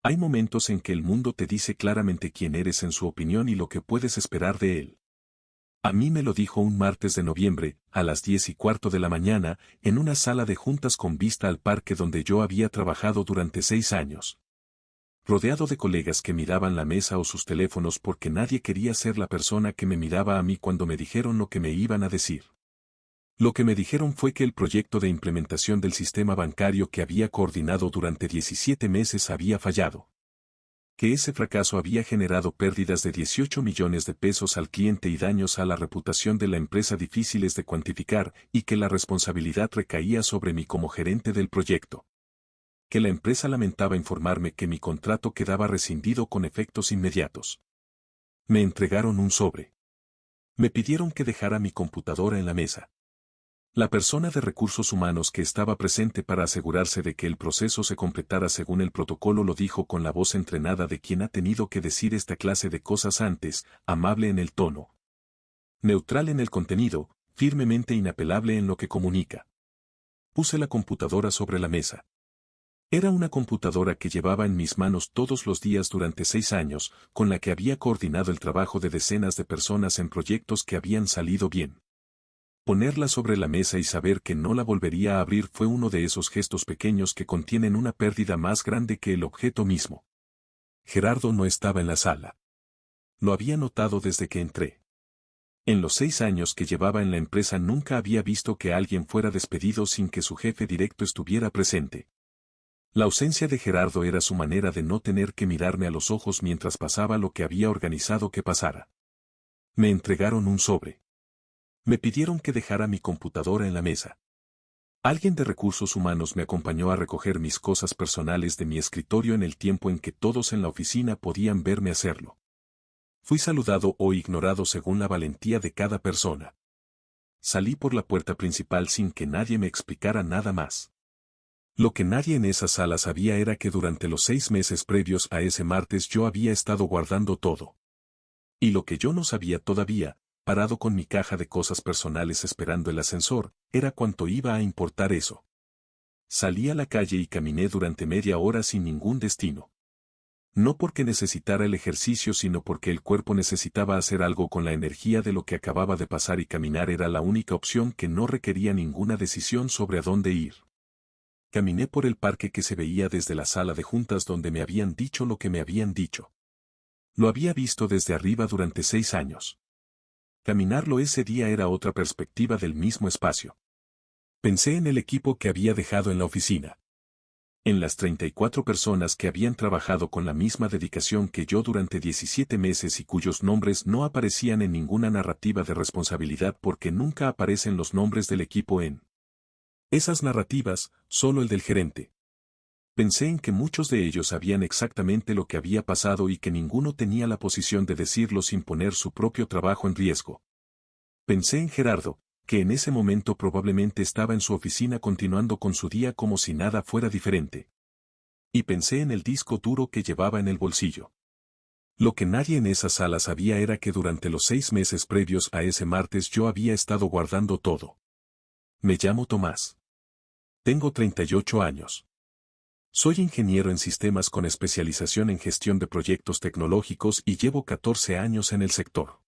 Hay momentos en que el mundo te dice claramente quién eres en su opinión y lo que puedes esperar de él. A mí me lo dijo un martes de noviembre, a las 10:15 de la mañana, en una sala de juntas con vista al parque donde yo había trabajado durante 6 años. Rodeado de colegas que miraban la mesa o sus teléfonos porque nadie quería ser la persona que me miraba a mí cuando me dijeron lo que me iban a decir. Lo que me dijeron fue que el proyecto de implementación del sistema bancario que había coordinado durante 17 meses había fallado. Que ese fracaso había generado pérdidas de 18 millones de pesos al cliente y daños a la reputación de la empresa difíciles de cuantificar y que la responsabilidad recaía sobre mí como gerente del proyecto. Que la empresa lamentaba informarme que mi contrato quedaba rescindido con efectos inmediatos. Me entregaron un sobre. Me pidieron que dejara mi computadora en la mesa. La persona de recursos humanos que estaba presente para asegurarse de que el proceso se completara según el protocolo lo dijo con la voz entrenada de quien ha tenido que decir esta clase de cosas antes, amable en el tono, neutral en el contenido, firmemente inapelable en lo que comunica. Puse la computadora sobre la mesa. Era una computadora que llevaba en mis manos todos los días durante 6 años, con la que había coordinado el trabajo de decenas de personas en proyectos que habían salido bien. Ponerla sobre la mesa y saber que no la volvería a abrir fue uno de esos gestos pequeños que contienen una pérdida más grande que el objeto mismo. Gerardo no estaba en la sala. Lo había notado desde que entré. En los 6 años que llevaba en la empresa nunca había visto que alguien fuera despedido sin que su jefe directo estuviera presente. La ausencia de Gerardo era su manera de no tener que mirarme a los ojos mientras pasaba lo que había organizado que pasara. Me entregaron un sobre. Me pidieron que dejara mi computadora en la mesa. Alguien de recursos humanos me acompañó a recoger mis cosas personales de mi escritorio en el tiempo en que todos en la oficina podían verme hacerlo. Fui saludado o ignorado según la valentía de cada persona. Salí por la puerta principal sin que nadie me explicara nada más. Lo que nadie en esa sala sabía era que durante los 6 meses previos a ese martes yo había estado guardando todo. Y lo que yo no sabía todavía, parado con mi caja de cosas personales esperando el ascensor, era cuánto iba a importar eso. Salí a la calle y caminé durante media hora sin ningún destino. No porque necesitara el ejercicio sino porque el cuerpo necesitaba hacer algo con la energía de lo que acababa de pasar y caminar era la única opción que no requería ninguna decisión sobre a dónde ir. Caminé por el parque que se veía desde la sala de juntas donde me habían dicho lo que me habían dicho. Lo había visto desde arriba durante 6 años. Caminarlo ese día era otra perspectiva del mismo espacio. Pensé en el equipo que había dejado en la oficina. En las 34 personas que habían trabajado con la misma dedicación que yo durante 17 meses y cuyos nombres no aparecían en ninguna narrativa de responsabilidad porque nunca aparecen los nombres del equipo en esas narrativas, solo el del gerente. Pensé en que muchos de ellos sabían exactamente lo que había pasado y que ninguno tenía la posición de decirlo sin poner su propio trabajo en riesgo. Pensé en Gerardo, que en ese momento probablemente estaba en su oficina continuando con su día como si nada fuera diferente. Y pensé en el disco duro que llevaba en el bolsillo. Lo que nadie en esa sala sabía era que durante los 6 meses previos a ese martes yo había estado guardando todo. Me llamo Tomás. Tengo 38 años. Soy ingeniero en sistemas con especialización en gestión de proyectos tecnológicos y llevo 14 años en el sector.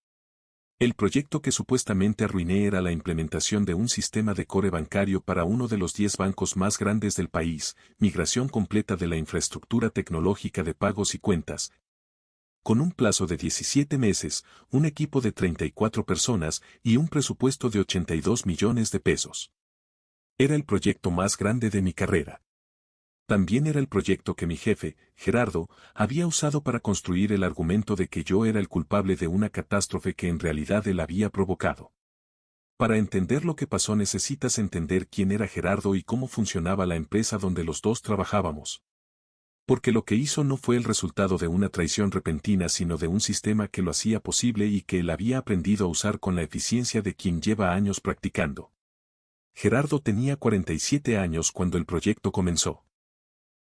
El proyecto que supuestamente arruiné era la implementación de un sistema de core bancario para uno de los 10 bancos más grandes del país, migración completa de la infraestructura tecnológica de pagos y cuentas. Con un plazo de 17 meses, un equipo de 34 personas y un presupuesto de 82 millones de pesos. Era el proyecto más grande de mi carrera. También era el proyecto que mi jefe, Gerardo, había usado para construir el argumento de que yo era el culpable de una catástrofe que en realidad él había provocado. Para entender lo que pasó necesitas entender quién era Gerardo y cómo funcionaba la empresa donde los dos trabajábamos. Porque lo que hizo no fue el resultado de una traición repentina sino de un sistema que lo hacía posible y que él había aprendido a usar con la eficiencia de quien lleva años practicando. Gerardo tenía 47 años cuando el proyecto comenzó.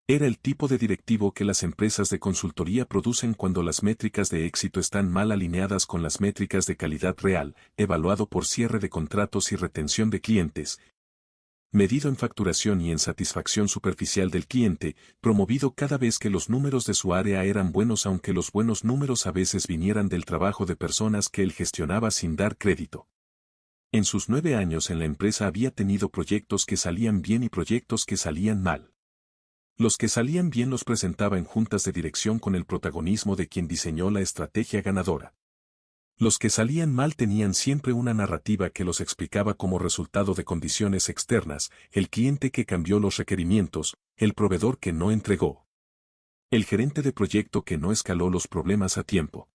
Era el tipo de directivo que las empresas de consultoría producen cuando las métricas de éxito están mal alineadas con las métricas de calidad real, evaluado por cierre de contratos y retención de clientes. medido en facturación y en satisfacción superficial del cliente, promovido cada vez que los números de su área eran buenos, aunque los buenos números a veces vinieran del trabajo de personas que él gestionaba sin dar crédito. En sus 9 años en la empresa había tenido proyectos que salían bien y proyectos que salían mal. Los que salían bien los presentaba en juntas de dirección con el protagonismo de quien diseñó la estrategia ganadora. Los que salían mal tenían siempre una narrativa que los explicaba como resultado de condiciones externas, el cliente que cambió los requerimientos, el proveedor que no entregó, el gerente de proyecto que no escaló los problemas a tiempo.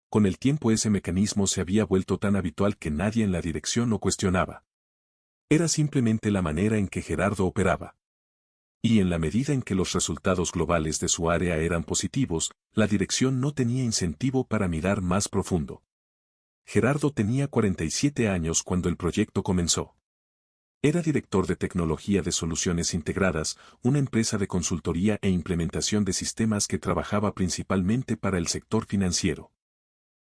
Con el tiempo ese mecanismo se había vuelto tan habitual que nadie en la dirección lo cuestionaba. Era simplemente la manera en que Gerardo operaba. Y en la medida en que los resultados globales de su área eran positivos, la dirección no tenía incentivo para mirar más profundo. Gerardo tenía 47 años cuando el proyecto comenzó. Era director de tecnología de Soluciones Integradas, una empresa de consultoría e implementación de sistemas que trabajaba principalmente para el sector financiero.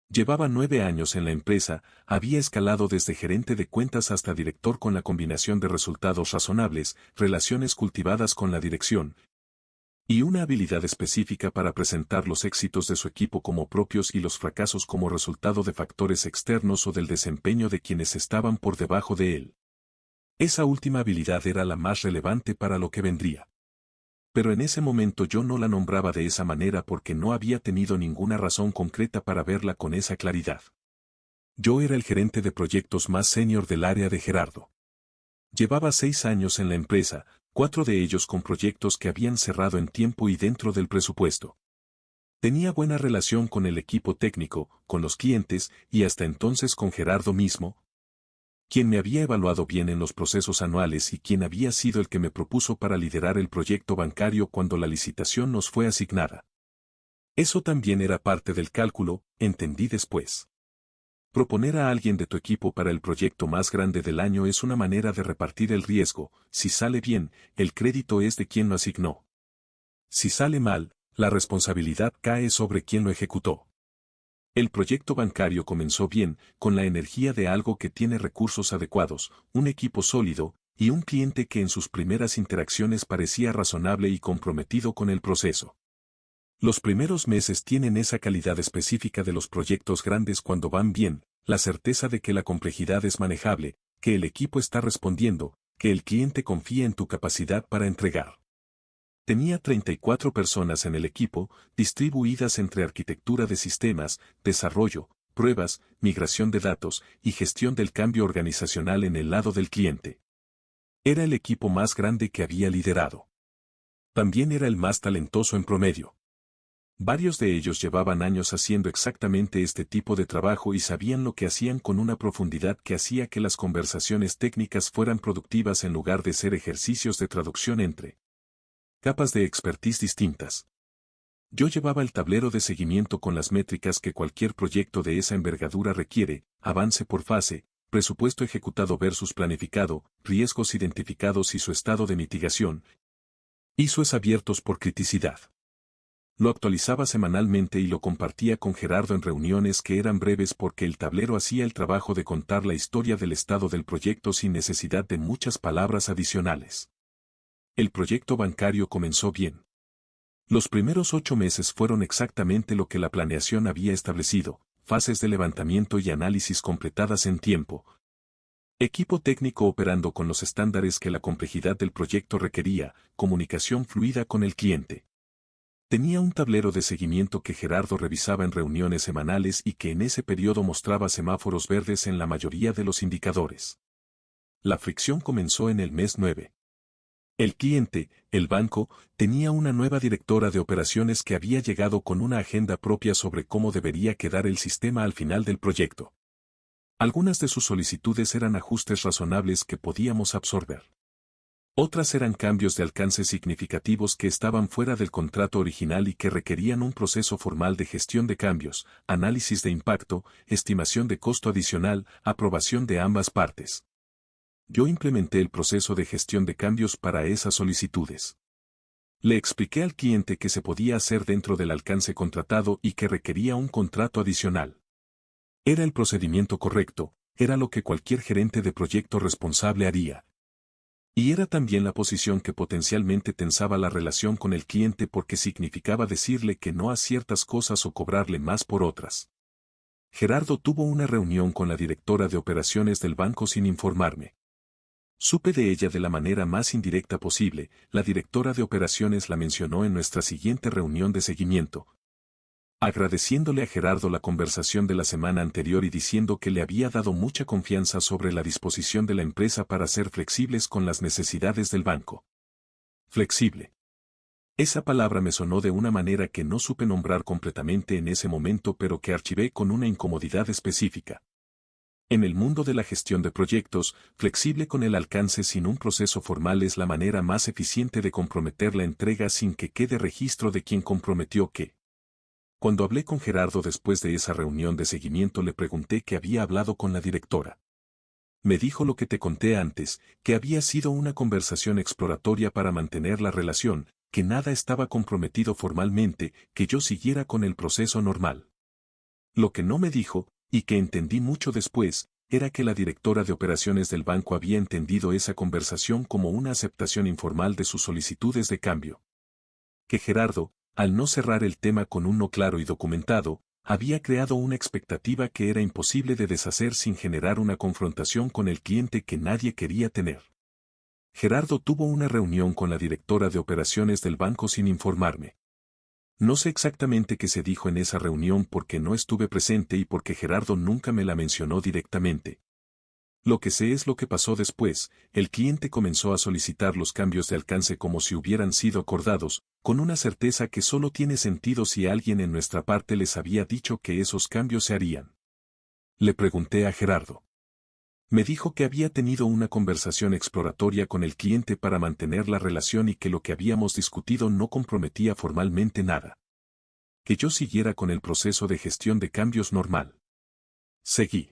Llevaba 9 años en la empresa, había escalado desde gerente de cuentas hasta director con la combinación de resultados razonables, relaciones cultivadas con la dirección, y una habilidad específica para presentar los éxitos de su equipo como propios y los fracasos como resultado de factores externos o del desempeño de quienes estaban por debajo de él. Esa última habilidad era la más relevante para lo que vendría. Pero en ese momento yo no la nombraba de esa manera porque no había tenido ninguna razón concreta para verla con esa claridad. Yo era el gerente de proyectos más senior del área de Gerardo. Llevaba 6 años en la empresa, 4 de ellos con proyectos que habían cerrado en tiempo y dentro del presupuesto. Tenía buena relación con el equipo técnico, con los clientes y hasta entonces con Gerardo mismo, quien me había evaluado bien en los procesos anuales y quien había sido el que me propuso para liderar el proyecto bancario cuando la licitación nos fue asignada. Eso también era parte del cálculo, entendí después. Proponer a alguien de tu equipo para el proyecto más grande del año es una manera de repartir el riesgo. Si sale bien, el crédito es de quien lo asignó. Si sale mal, la responsabilidad cae sobre quien lo ejecutó. El proyecto bancario comenzó bien, con la energía de algo que tiene recursos adecuados, un equipo sólido, y un cliente que en sus primeras interacciones parecía razonable y comprometido con el proceso. Los primeros meses tienen esa calidad específica de los proyectos grandes cuando van bien, la certeza de que la complejidad es manejable, que el equipo está respondiendo, que el cliente confía en tu capacidad para entregar. Tenía 34 personas en el equipo, distribuidas entre arquitectura de sistemas, desarrollo, pruebas, migración de datos y gestión del cambio organizacional en el lado del cliente. Era el equipo más grande que había liderado. También era el más talentoso en promedio. Varios de ellos llevaban años haciendo exactamente este tipo de trabajo y sabían lo que hacían con una profundidad que hacía que las conversaciones técnicas fueran productivas en lugar de ser ejercicios de traducción entre capas de expertise distintas. Yo llevaba el tablero de seguimiento con las métricas que cualquier proyecto de esa envergadura requiere, avance por fase, presupuesto ejecutado versus planificado, riesgos identificados y su estado de mitigación, ISOs abiertos por criticidad. Lo actualizaba semanalmente y lo compartía con Gerardo en reuniones que eran breves porque el tablero hacía el trabajo de contar la historia del estado del proyecto sin necesidad de muchas palabras adicionales. El proyecto bancario comenzó bien. Los primeros 8 meses fueron exactamente lo que la planeación había establecido, fases de levantamiento y análisis completadas en tiempo. Equipo técnico operando con los estándares que la complejidad del proyecto requería, comunicación fluida con el cliente. Tenía un tablero de seguimiento que Gerardo revisaba en reuniones semanales y que en ese periodo mostraba semáforos verdes en la mayoría de los indicadores. La fricción comenzó en el mes 9. El cliente, el banco, tenía una nueva directora de operaciones que había llegado con una agenda propia sobre cómo debería quedar el sistema al final del proyecto. Algunas de sus solicitudes eran ajustes razonables que podíamos absorber. Otras eran cambios de alcance significativos que estaban fuera del contrato original y que requerían un proceso formal de gestión de cambios, análisis de impacto, estimación de costo adicional, aprobación de ambas partes. Yo implementé el proceso de gestión de cambios para esas solicitudes. Le expliqué al cliente que se podía hacer dentro del alcance contratado y que requería un contrato adicional. Era el procedimiento correcto, era lo que cualquier gerente de proyecto responsable haría. Y era también la posición que potencialmente tensaba la relación con el cliente porque significaba decirle que no a ciertas cosas o cobrarle más por otras. Gerardo tuvo una reunión con la directora de operaciones del banco sin informarme. Supe de ella de la manera más indirecta posible. La directora de operaciones la mencionó en nuestra siguiente reunión de seguimiento, agradeciéndole a Gerardo la conversación de la semana anterior y diciendo que le había dado mucha confianza sobre la disposición de la empresa para ser flexibles con las necesidades del banco. Flexible. Esa palabra me sonó de una manera que no supe nombrar completamente en ese momento, pero que archivé con una incomodidad específica. En el mundo de la gestión de proyectos, flexible con el alcance sin un proceso formal es la manera más eficiente de comprometer la entrega sin que quede registro de quién comprometió qué. Cuando hablé con Gerardo después de esa reunión de seguimiento le pregunté que había hablado con la directora. Me dijo lo que te conté antes, que había sido una conversación exploratoria para mantener la relación, que nada estaba comprometido formalmente, que yo siguiera con el proceso normal. Lo que no me dijo, y que entendí mucho después, era que la directora de operaciones del banco había entendido esa conversación como una aceptación informal de sus solicitudes de cambio. Que Gerardo, al no cerrar el tema con un no claro y documentado, había creado una expectativa que era imposible de deshacer sin generar una confrontación con el cliente que nadie quería tener. Gerardo tuvo una reunión con la directora de operaciones del banco sin informarme. No sé exactamente qué se dijo en esa reunión porque no estuve presente y porque Gerardo nunca me la mencionó directamente. Lo que sé es lo que pasó después. El cliente comenzó a solicitar los cambios de alcance como si hubieran sido acordados, con una certeza que solo tiene sentido si alguien en nuestra parte les había dicho que esos cambios se harían. Le pregunté a Gerardo. Me dijo que había tenido una conversación exploratoria con el cliente para mantener la relación y que lo que habíamos discutido no comprometía formalmente nada. Que yo siguiera con el proceso de gestión de cambios normal. Seguí.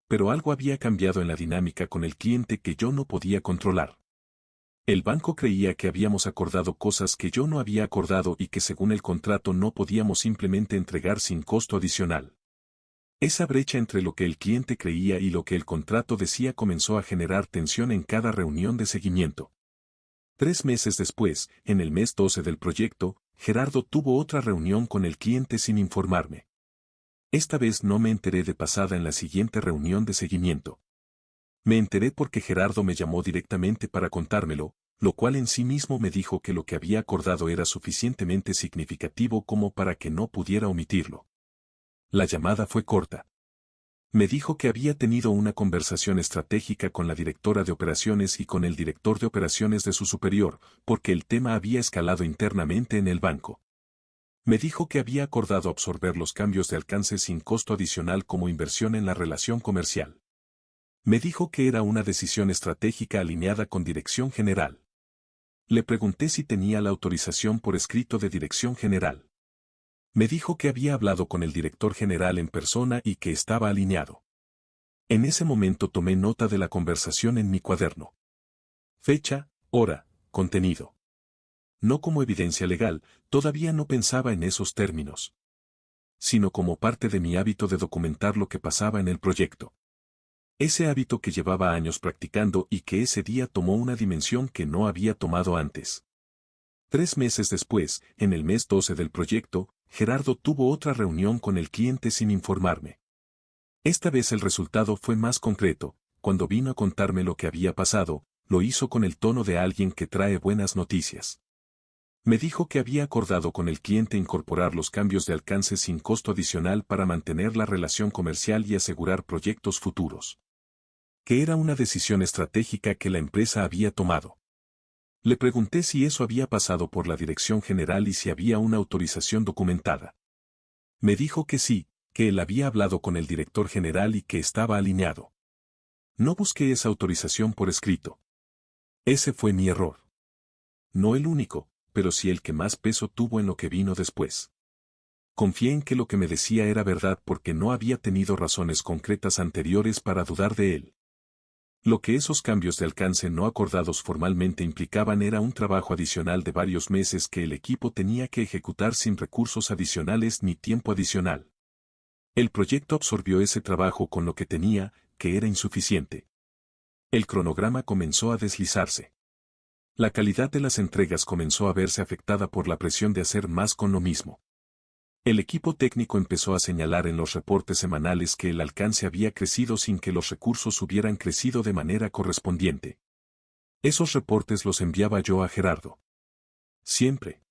Pero algo había cambiado en la dinámica con el cliente que yo no podía controlar. El banco creía que habíamos acordado cosas que yo no había acordado y que según el contrato no podíamos simplemente entregar sin costo adicional. Esa brecha entre lo que el cliente creía y lo que el contrato decía comenzó a generar tensión en cada reunión de seguimiento. 3 meses después, en el mes 12 del proyecto, Gerardo tuvo otra reunión con el cliente sin informarme. Esta vez no me enteré de pasada en la siguiente reunión de seguimiento. Me enteré porque Gerardo me llamó directamente para contármelo, lo cual en sí mismo me dijo que lo que había acordado era suficientemente significativo como para que no pudiera omitirlo. La llamada fue corta. Me dijo que había tenido una conversación estratégica con la directora de operaciones y con el director de operaciones de su superior, porque el tema había escalado internamente en el banco. Me dijo que había acordado absorber los cambios de alcance sin costo adicional como inversión en la relación comercial. Me dijo que era una decisión estratégica alineada con Dirección General. Le pregunté si tenía la autorización por escrito de Dirección General. Me dijo que había hablado con el director general en persona y que estaba alineado. En ese momento tomé nota de la conversación en mi cuaderno. Fecha, hora, contenido. No como evidencia legal, todavía no pensaba en esos términos, sino como parte de mi hábito de documentar lo que pasaba en el proyecto. Ese hábito que llevaba años practicando y que ese día tomó una dimensión que no había tomado antes. 3 meses después, en el mes 12 del proyecto, Gerardo tuvo otra reunión con el cliente sin informarme. Esta vez el resultado fue más concreto. Cuando vino a contarme lo que había pasado, lo hizo con el tono de alguien que trae buenas noticias. Me dijo que había acordado con el cliente incorporar los cambios de alcance sin costo adicional para mantener la relación comercial y asegurar proyectos futuros. Que era una decisión estratégica que la empresa había tomado. Le pregunté si eso había pasado por la dirección general y si había una autorización documentada. Me dijo que sí, que él había hablado con el director general y que estaba alineado. No busqué esa autorización por escrito. Ese fue mi error. No el único, pero sí el que más peso tuvo en lo que vino después. Confié en que lo que me decía era verdad porque no había tenido razones concretas anteriores para dudar de él. Lo que esos cambios de alcance no acordados formalmente implicaban era un trabajo adicional de varios meses que el equipo tenía que ejecutar sin recursos adicionales ni tiempo adicional. El proyecto absorbió ese trabajo con lo que tenía, que era insuficiente. El cronograma comenzó a deslizarse. La calidad de las entregas comenzó a verse afectada por la presión de hacer más con lo mismo. El equipo técnico empezó a señalar en los reportes semanales que el alcance había crecido sin que los recursos hubieran crecido de manera correspondiente. Esos reportes los enviaba yo a Gerardo. Siempre.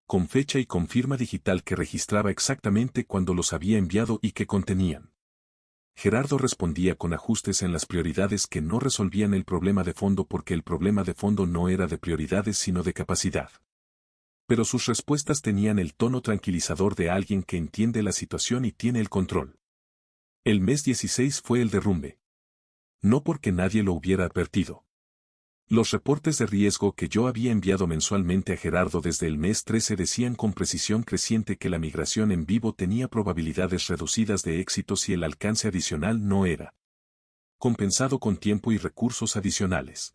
Con fecha y con firma digital que registraba exactamente cuándo los había enviado y qué contenían. Gerardo respondía con ajustes en las prioridades que no resolvían el problema de fondo porque el problema de fondo no era de prioridades sino de capacidad. Pero sus respuestas tenían el tono tranquilizador de alguien que entiende la situación y tiene el control. El mes 16 fue el derrumbe. No porque nadie lo hubiera advertido. Los reportes de riesgo que yo había enviado mensualmente a Gerardo desde el mes 13 decían con precisión creciente que la migración en vivo tenía probabilidades reducidas de éxito si el alcance adicional no era compensado con tiempo y recursos adicionales.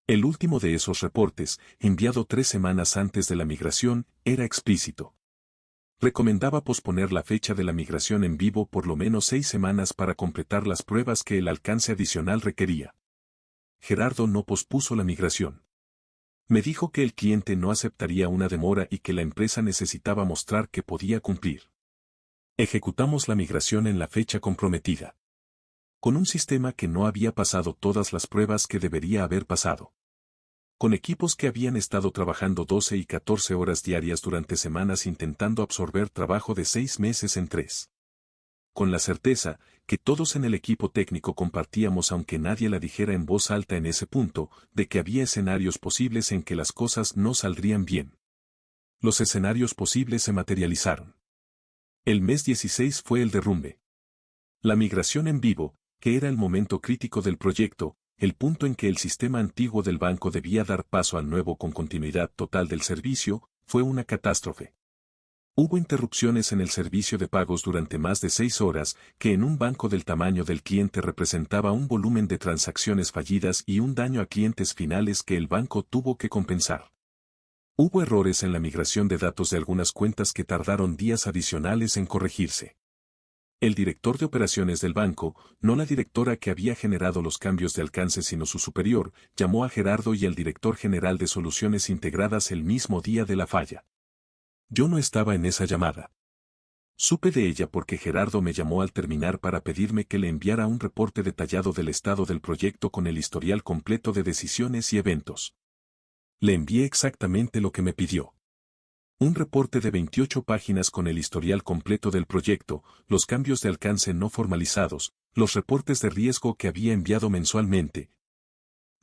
El último de esos reportes, enviado 3 semanas antes de la migración, era explícito. Recomendaba posponer la fecha de la migración en vivo por lo menos 6 semanas para completar las pruebas que el alcance adicional requería. Gerardo no pospuso la migración. Me dijo que el cliente no aceptaría una demora y que la empresa necesitaba mostrar que podía cumplir. Ejecutamos la migración en la fecha comprometida. Con un sistema que no había pasado todas las pruebas que debería haber pasado. Con equipos que habían estado trabajando 12 y 14 horas diarias durante semanas intentando absorber trabajo de 6 meses en 3. Con la certeza que todos en el equipo técnico compartíamos aunque nadie la dijera en voz alta en ese punto, de que había escenarios posibles en que las cosas no saldrían bien. Los escenarios posibles se materializaron. El mes 16 fue el derrumbe. La migración en vivo, que era el momento crítico del proyecto, el punto en que el sistema antiguo del banco debía dar paso al nuevo con continuidad total del servicio, fue una catástrofe. Hubo interrupciones en el servicio de pagos durante más de 6 horas, que en un banco del tamaño del cliente representaba un volumen de transacciones fallidas y un daño a clientes finales que el banco tuvo que compensar. Hubo errores en la migración de datos de algunas cuentas que tardaron días adicionales en corregirse. El director de operaciones del banco, no la directora que había generado los cambios de alcance sino su superior, llamó a Gerardo y al director general de soluciones integradas el mismo día de la falla. Yo no estaba en esa llamada. Supe de ella porque Gerardo me llamó al terminar para pedirme que le enviara un reporte detallado del estado del proyecto con el historial completo de decisiones y eventos. Le envié exactamente lo que me pidió. Un reporte de 28 páginas con el historial completo del proyecto, los cambios de alcance no formalizados, los reportes de riesgo que había enviado mensualmente,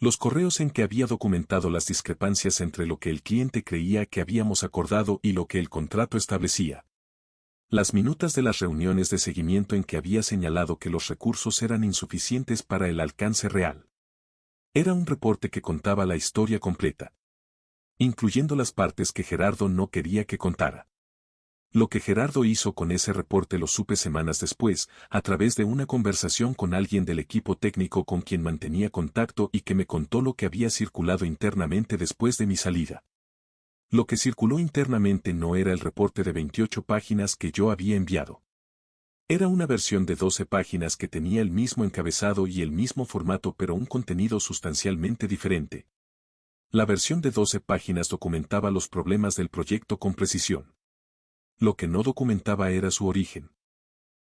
los correos en que había documentado las discrepancias entre lo que el cliente creía que habíamos acordado y lo que el contrato establecía. Las minutas de las reuniones de seguimiento en que había señalado que los recursos eran insuficientes para el alcance real. Era un reporte que contaba la historia completa, incluyendo las partes que Gerardo no quería que contara. Lo que Gerardo hizo con ese reporte lo supe semanas después, a través de una conversación con alguien del equipo técnico con quien mantenía contacto y que me contó lo que había circulado internamente después de mi salida. Lo que circuló internamente no era el reporte de 28 páginas que yo había enviado. Era una versión de 12 páginas que tenía el mismo encabezado y el mismo formato pero un contenido sustancialmente diferente. La versión de 12 páginas documentaba los problemas del proyecto con precisión. Lo que no documentaba era su origen.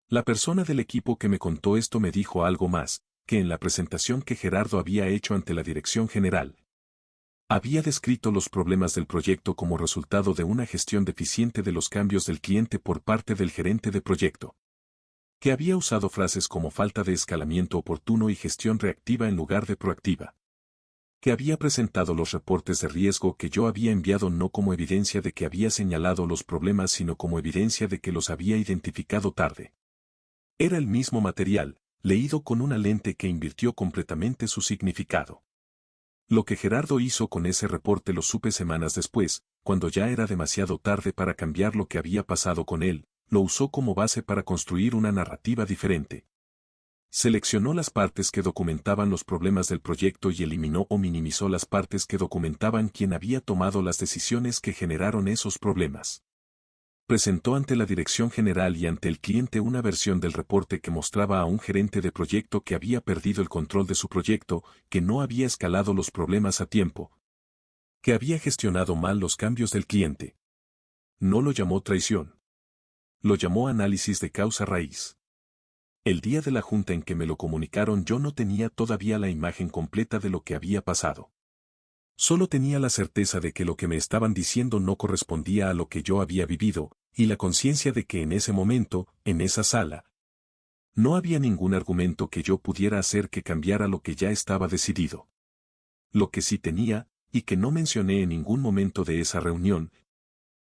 La persona del equipo que me contó esto me dijo algo más, que en la presentación que Gerardo había hecho ante la dirección general. Había descrito los problemas del proyecto como resultado de una gestión deficiente de los cambios del cliente por parte del gerente de proyecto. Que había usado frases como falta de escalamiento oportuno y gestión reactiva en lugar de proactiva. Que había presentado los reportes de riesgo que yo había enviado no como evidencia de que había señalado los problemas sino como evidencia de que los había identificado tarde. Era el mismo material, leído con una lente que invirtió completamente su significado. Lo que Gerardo hizo con ese reporte lo supe semanas después, cuando ya era demasiado tarde para cambiar lo que había pasado con él, lo usó como base para construir una narrativa diferente. Seleccionó las partes que documentaban los problemas del proyecto y eliminó o minimizó las partes que documentaban quién había tomado las decisiones que generaron esos problemas. Presentó ante la dirección general y ante el cliente una versión del reporte que mostraba a un gerente de proyecto que había perdido el control de su proyecto, que no había escalado los problemas a tiempo, que había gestionado mal los cambios del cliente. No lo llamó traición. Lo llamó análisis de causa raíz. El día de la junta en que me lo comunicaron yo no tenía todavía la imagen completa de lo que había pasado. Solo tenía la certeza de que lo que me estaban diciendo no correspondía a lo que yo había vivido, y la conciencia de que en ese momento, en esa sala, no había ningún argumento que yo pudiera hacer que cambiara lo que ya estaba decidido. Lo que sí tenía, y que no mencioné en ningún momento de esa reunión,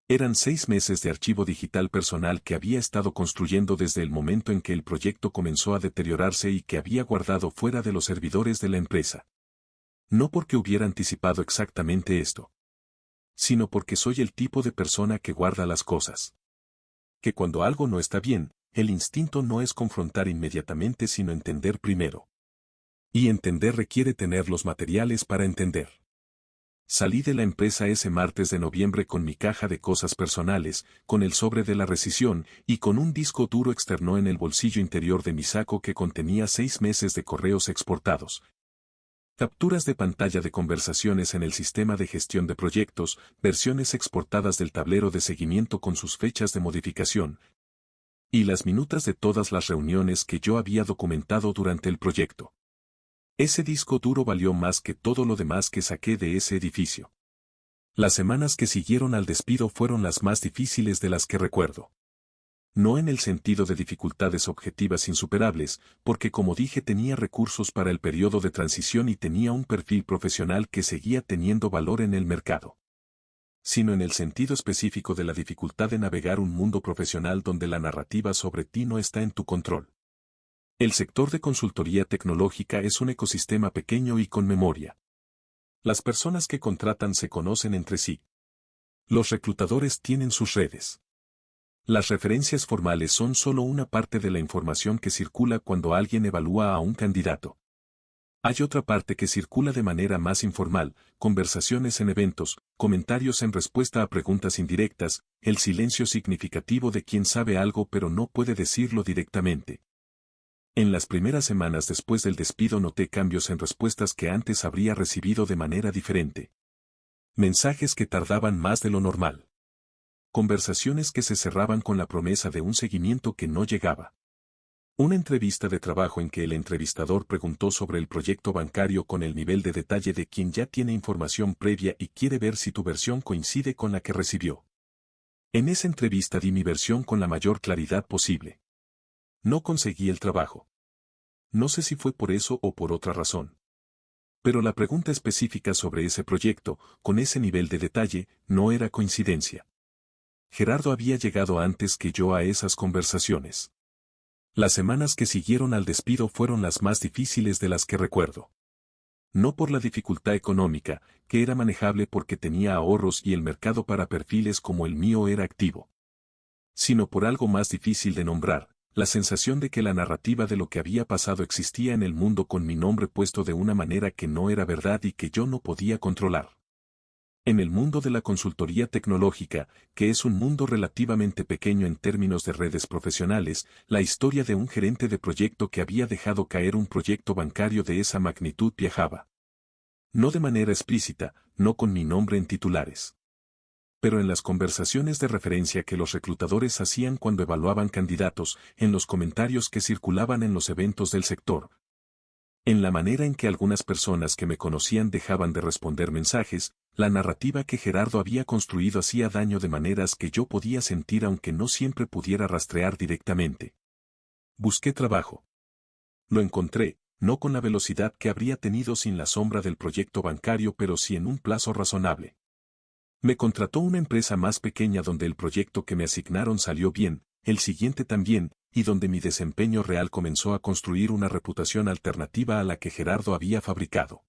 eran 6 meses de archivo digital personal que había estado construyendo desde el momento en que el proyecto comenzó a deteriorarse y que había guardado fuera de los servidores de la empresa. No porque hubiera anticipado exactamente esto, sino porque soy el tipo de persona que guarda las cosas. Que cuando algo no está bien, el instinto no es confrontar inmediatamente sino entender primero. Y entender requiere tener los materiales para entender. Salí de la empresa ese martes de noviembre con mi caja de cosas personales, con el sobre de la rescisión y con un disco duro externo en el bolsillo interior de mi saco que contenía 6 meses de correos exportados. Capturas de pantalla de conversaciones en el sistema de gestión de proyectos, versiones exportadas del tablero de seguimiento con sus fechas de modificación, y las minutas de todas las reuniones que yo había documentado durante el proyecto. Ese disco duro valió más que todo lo demás que saqué de ese edificio. Las semanas que siguieron al despido fueron las más difíciles de las que recuerdo. No en el sentido de dificultades objetivas insuperables, porque como dije tenía recursos para el periodo de transición y tenía un perfil profesional que seguía teniendo valor en el mercado. Sino en el sentido específico de la dificultad de navegar un mundo profesional donde la narrativa sobre ti no está en tu control. El sector de consultoría tecnológica es un ecosistema pequeño y con memoria. Las personas que contratan se conocen entre sí. Los reclutadores tienen sus redes. Las referencias formales son solo una parte de la información que circula cuando alguien evalúa a un candidato. Hay otra parte que circula de manera más informal, conversaciones en eventos, comentarios en respuesta a preguntas indirectas, el silencio significativo de quien sabe algo pero no puede decirlo directamente. En las primeras semanas después del despido noté cambios en respuestas que antes habría recibido de manera diferente. Mensajes que tardaban más de lo normal. Conversaciones que se cerraban con la promesa de un seguimiento que no llegaba. Una entrevista de trabajo en que el entrevistador preguntó sobre el proyecto bancario con el nivel de detalle de quien ya tiene información previa y quiere ver si tu versión coincide con la que recibió. En esa entrevista di mi versión con la mayor claridad posible. No conseguí el trabajo. No sé si fue por eso o por otra razón. Pero la pregunta específica sobre ese proyecto, con ese nivel de detalle, no era coincidencia. Gerardo había llegado antes que yo a esas conversaciones. Las semanas que siguieron al despido fueron las más difíciles de las que recuerdo. No por la dificultad económica, que era manejable porque tenía ahorros y el mercado para perfiles como el mío era activo. Sino por algo más difícil de nombrar, la sensación de que la narrativa de lo que había pasado existía en el mundo con mi nombre puesto de una manera que no era verdad y que yo no podía controlar. En el mundo de la consultoría tecnológica, que es un mundo relativamente pequeño en términos de redes profesionales, la historia de un gerente de proyecto que había dejado caer un proyecto bancario de esa magnitud viajaba. No de manera explícita, no con mi nombre en titulares. Pero en las conversaciones de referencia que los reclutadores hacían cuando evaluaban candidatos, en los comentarios que circulaban en los eventos del sector, en la manera en que algunas personas que me conocían dejaban de responder mensajes, la narrativa que Gerardo había construido hacía daño de maneras que yo podía sentir aunque no siempre pudiera rastrear directamente. Busqué trabajo. Lo encontré, no con la velocidad que habría tenido sin la sombra del proyecto bancario pero sí en un plazo razonable. Me contrató una empresa más pequeña donde el proyecto que me asignaron salió bien, el siguiente también, y donde mi desempeño real comenzó a construir una reputación alternativa a la que Gerardo había fabricado.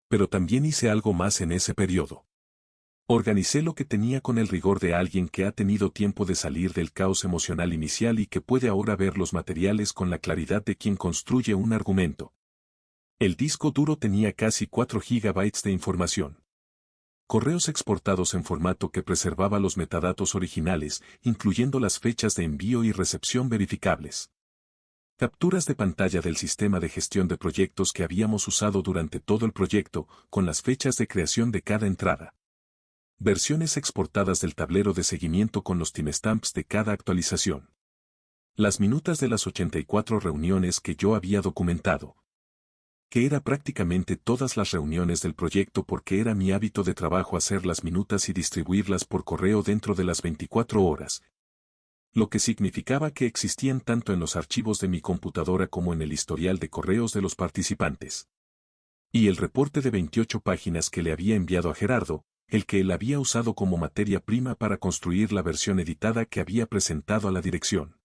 Pero también hice algo más en ese periodo. Organicé lo que tenía con el rigor de alguien que ha tenido tiempo de salir del caos emocional inicial y que puede ahora ver los materiales con la claridad de quien construye un argumento. El disco duro tenía casi 4 GB de información. Correos exportados en formato que preservaba los metadatos originales, incluyendo las fechas de envío y recepción verificables. Capturas de pantalla del sistema de gestión de proyectos que habíamos usado durante todo el proyecto, con las fechas de creación de cada entrada. Versiones exportadas del tablero de seguimiento con los timestamps de cada actualización. Las minutas de las 84 reuniones que yo había documentado. Que era prácticamente todas las reuniones del proyecto porque era mi hábito de trabajo hacer las minutas y distribuirlas por correo dentro de las 24 horas. Lo que significaba que existían tanto en los archivos de mi computadora como en el historial de correos de los participantes. Y el reporte de 28 páginas que le había enviado a Gerardo, el que él había usado como materia prima para construir la versión editada que había presentado a la dirección.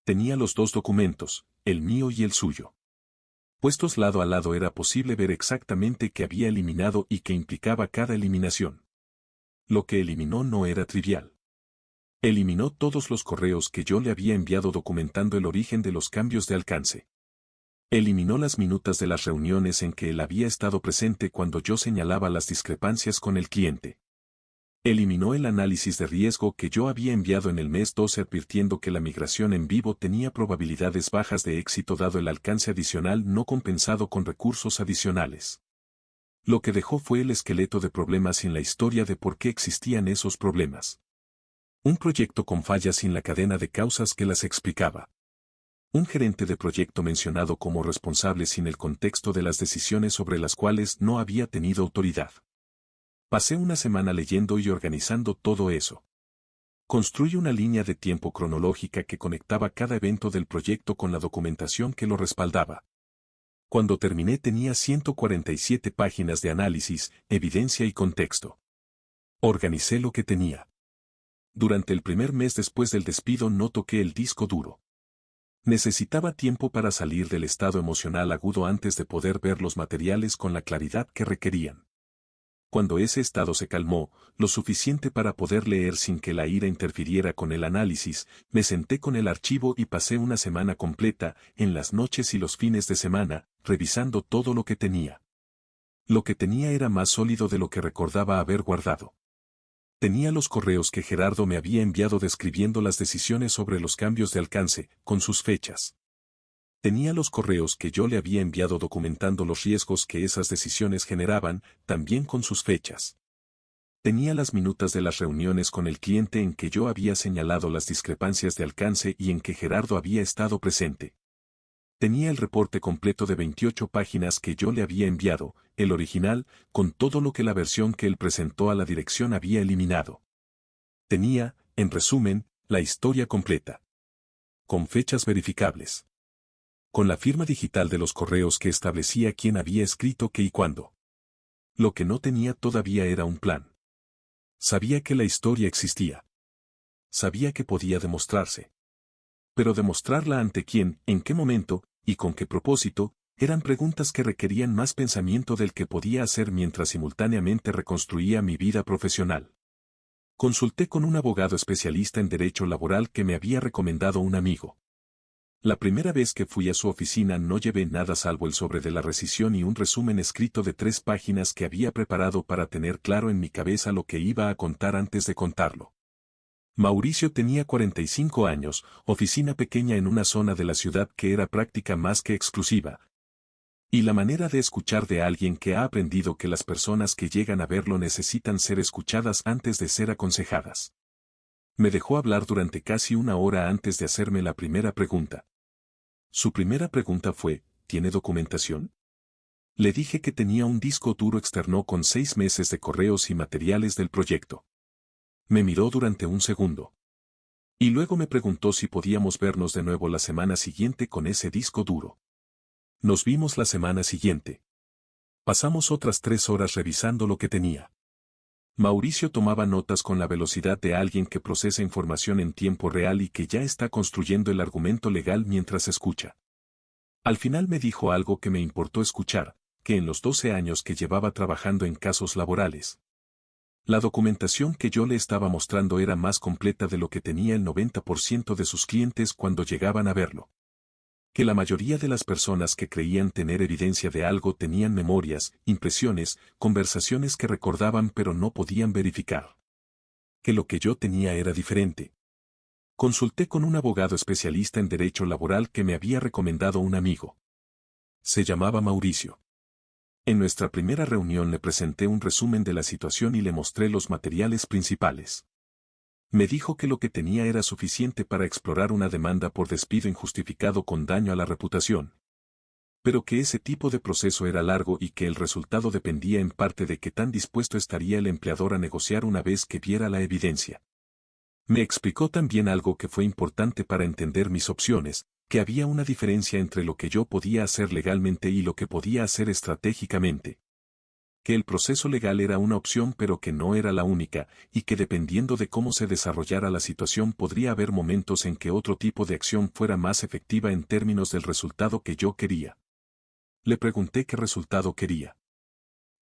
Tenía los dos documentos, el mío y el suyo. Puestos lado a lado era posible ver exactamente qué había eliminado y qué implicaba cada eliminación. Lo que eliminó no era trivial. Eliminó todos los correos que yo le había enviado documentando el origen de los cambios de alcance. Eliminó las minutas de las reuniones en que él había estado presente cuando yo señalaba las discrepancias con el cliente. Eliminó el análisis de riesgo que yo había enviado en el mes 12 advirtiendo que la migración en vivo tenía probabilidades bajas de éxito dado el alcance adicional no compensado con recursos adicionales. Lo que dejó fue el esqueleto de problemas sin la historia de por qué existían esos problemas. Un proyecto con fallas sin la cadena de causas que las explicaba. Un gerente de proyecto mencionado como responsable sin el contexto de las decisiones sobre las cuales no había tenido autoridad. Pasé una semana leyendo y organizando todo eso. Construí una línea de tiempo cronológica que conectaba cada evento del proyecto con la documentación que lo respaldaba. Cuando terminé tenía 147 páginas de análisis, evidencia y contexto. Organicé lo que tenía. Durante el primer mes después del despido no toqué el disco duro. Necesitaba tiempo para salir del estado emocional agudo antes de poder ver los materiales con la claridad que requerían. Cuando ese estado se calmó, lo suficiente para poder leer sin que la ira interfiriera con el análisis, me senté con el archivo y pasé una semana completa, en las noches y los fines de semana, revisando todo lo que tenía. Lo que tenía era más sólido de lo que recordaba haber guardado. Tenía los correos que Gerardo me había enviado describiendo las decisiones sobre los cambios de alcance, con sus fechas. Tenía los correos que yo le había enviado documentando los riesgos que esas decisiones generaban, también con sus fechas. Tenía las minutas de las reuniones con el cliente en que yo había señalado las discrepancias de alcance y en que Gerardo había estado presente. Tenía el reporte completo de 28 páginas que yo le había enviado, el original, con todo lo que la versión que él presentó a la dirección había eliminado. Tenía, en resumen, la historia completa. Con fechas verificables. Con la firma digital de los correos que establecía quién había escrito qué y cuándo. Lo que no tenía todavía era un plan. Sabía que la historia existía. Sabía que podía demostrarse. Pero demostrarla ante quién, en qué momento, y con qué propósito, eran preguntas que requerían más pensamiento del que podía hacer mientras simultáneamente reconstruía mi vida profesional. Consulté con un abogado especialista en derecho laboral que me había recomendado un amigo. La primera vez que fui a su oficina no llevé nada salvo el sobre de la rescisión y un resumen escrito de 3 páginas que había preparado para tener claro en mi cabeza lo que iba a contar antes de contarlo. Mauricio tenía 45 años, oficina pequeña en una zona de la ciudad que era práctica más que exclusiva. Y la manera de escuchar de alguien que ha aprendido que las personas que llegan a verlo necesitan ser escuchadas antes de ser aconsejadas. Me dejó hablar durante casi una hora antes de hacerme la primera pregunta. Su primera pregunta fue, ¿tiene documentación? Le dije que tenía un disco duro externo con 6 meses de correos y materiales del proyecto. Me miró durante un segundo. Y luego me preguntó si podíamos vernos de nuevo la semana siguiente con ese disco duro. Nos vimos la semana siguiente. Pasamos otras 3 horas revisando lo que tenía. Mauricio tomaba notas con la velocidad de alguien que procesa información en tiempo real y que ya está construyendo el argumento legal mientras escucha. Al final me dijo algo que me importó escuchar, que en los 12 años que llevaba trabajando en casos laborales, la documentación que yo le estaba mostrando era más completa de lo que tenía el 90% de sus clientes cuando llegaban a verlo. Que la mayoría de las personas que creían tener evidencia de algo tenían memorias, impresiones, conversaciones que recordaban pero no podían verificar. Que lo que yo tenía era diferente. Consulté con un abogado especialista en derecho laboral que me había recomendado un amigo. Se llamaba Mauricio. En nuestra primera reunión le presenté un resumen de la situación y le mostré los materiales principales. Me dijo que lo que tenía era suficiente para explorar una demanda por despido injustificado con daño a la reputación. Pero que ese tipo de proceso era largo y que el resultado dependía en parte de qué tan dispuesto estaría el empleador a negociar una vez que viera la evidencia. Me explicó también algo que fue importante para entender mis opciones, que había una diferencia entre lo que yo podía hacer legalmente y lo que podía hacer estratégicamente. Que el proceso legal era una opción pero que no era la única, y que dependiendo de cómo se desarrollara la situación podría haber momentos en que otro tipo de acción fuera más efectiva en términos del resultado que yo quería. Le pregunté qué resultado quería.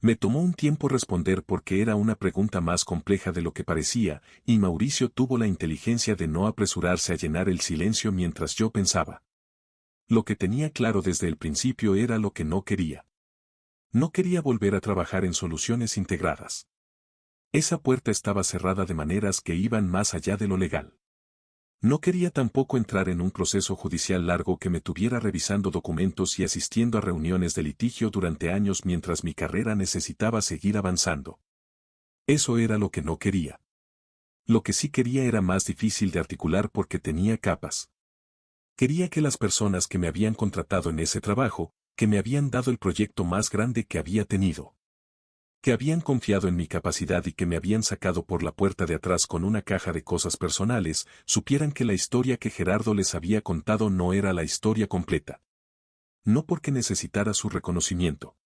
Me tomó un tiempo responder porque era una pregunta más compleja de lo que parecía, y Mauricio tuvo la inteligencia de no apresurarse a llenar el silencio mientras yo pensaba. Lo que tenía claro desde el principio era lo que no quería. No quería volver a trabajar en soluciones integradas. Esa puerta estaba cerrada de maneras que iban más allá de lo legal. No quería tampoco entrar en un proceso judicial largo que me tuviera revisando documentos y asistiendo a reuniones de litigio durante años mientras mi carrera necesitaba seguir avanzando. Eso era lo que no quería. Lo que sí quería era más difícil de articular porque tenía capas. Quería que las personas que me habían contratado en ese trabajo, que me habían dado el proyecto más grande que había tenido, que habían confiado en mi capacidad y que me habían sacado por la puerta de atrás con una caja de cosas personales, supieran que la historia que Gerardo les había contado no era la historia completa. No porque necesitara su reconocimiento,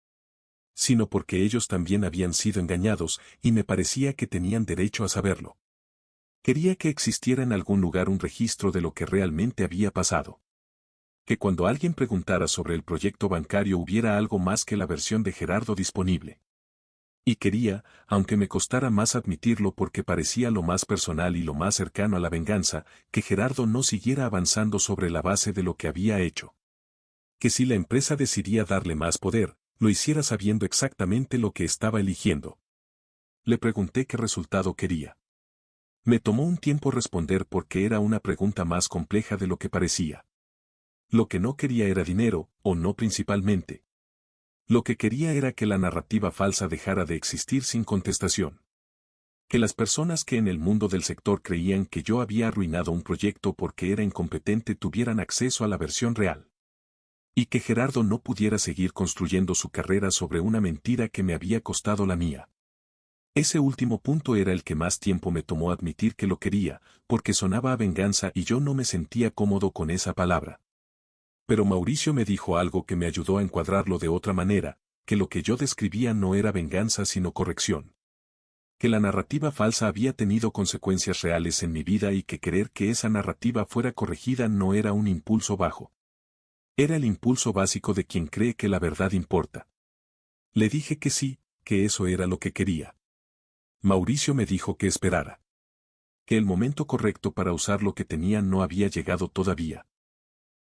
sino porque ellos también habían sido engañados y me parecía que tenían derecho a saberlo. Quería que existiera en algún lugar un registro de lo que realmente había pasado. Que cuando alguien preguntara sobre el proyecto bancario hubiera algo más que la versión de Gerardo disponible. Y quería, aunque me costara más admitirlo porque parecía lo más personal y lo más cercano a la venganza, que Gerardo no siguiera avanzando sobre la base de lo que había hecho. Que si la empresa decidía darle más poder, lo hiciera sabiendo exactamente lo que estaba eligiendo. Le pregunté qué resultado quería. Me tomó un tiempo responder porque era una pregunta más compleja de lo que parecía. Lo que no quería era dinero, o no principalmente. Lo que quería era que la narrativa falsa dejara de existir sin contestación. Que las personas que en el mundo del sector creían que yo había arruinado un proyecto porque era incompetente tuvieran acceso a la versión real. Y que Gerardo no pudiera seguir construyendo su carrera sobre una mentira que me había costado la mía. Ese último punto era el que más tiempo me tomó admitir que lo quería, porque sonaba a venganza y yo no me sentía cómodo con esa palabra. Pero Mauricio me dijo algo que me ayudó a encuadrarlo de otra manera, que lo que yo describía no era venganza sino corrección. Que la narrativa falsa había tenido consecuencias reales en mi vida y que querer que esa narrativa fuera corregida no era un impulso bajo. Era el impulso básico de quien cree que la verdad importa. Le dije que sí, que eso era lo que quería. Mauricio me dijo que esperara. Que el momento correcto para usar lo que tenía no había llegado todavía.